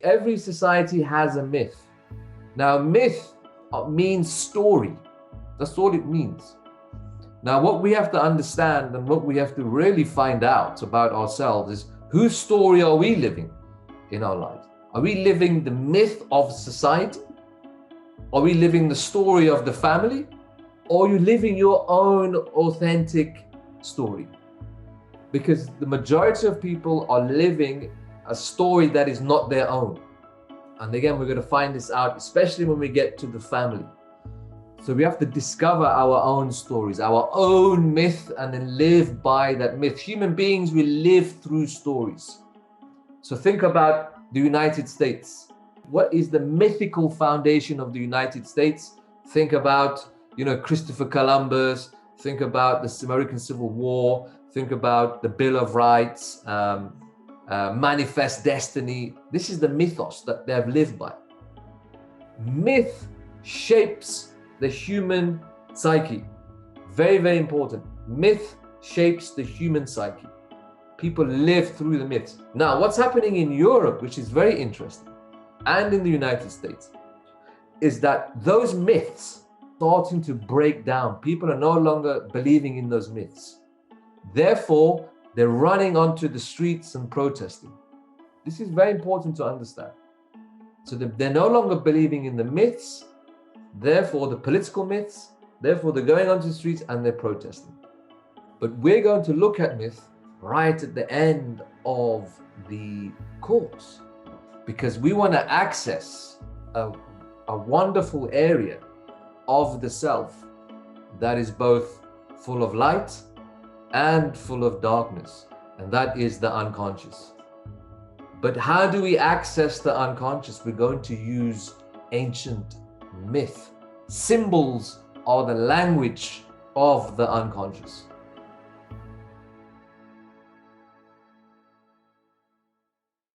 every society has a myth. Now, myth means story. That's all it means. Now, what we have to understand and what we have to really find out about ourselves is, whose story are we living in our lives? Are we living the myth of society? Are we living the story of the family? Or are you living your own authentic story? Because the majority of people are living a story that is not their own. And again, we're going to find this out, especially when we get to the family. So we have to discover our own stories, our own myth, and then live by that myth. Human beings, we live through stories. So think about the United States. What is the mythical foundation of the United States? Think about, Christopher Columbus. Think about the American Civil War. Think about the Bill of Rights, Manifest Destiny. This is the mythos that they have lived by. Myth shapes the human psyche. Very, very important. Myth shapes the human psyche. People live through the myths. Now, what's happening in Europe, which is very interesting, and in the United States, is that those myths starting to break down. People are no longer believing in those myths. Therefore, they're running onto the streets and protesting. This is very important to understand. So they're no longer believing in the myths, therefore the political myths, therefore they're going onto the streets and they're protesting. But we're going to look at myth right at the end of the course, because we want to access a wonderful area of the self that is both full of light and full of darkness, and that is the unconscious. But how do we access the unconscious? We're going to use ancient myth. Symbols are the language of the unconscious.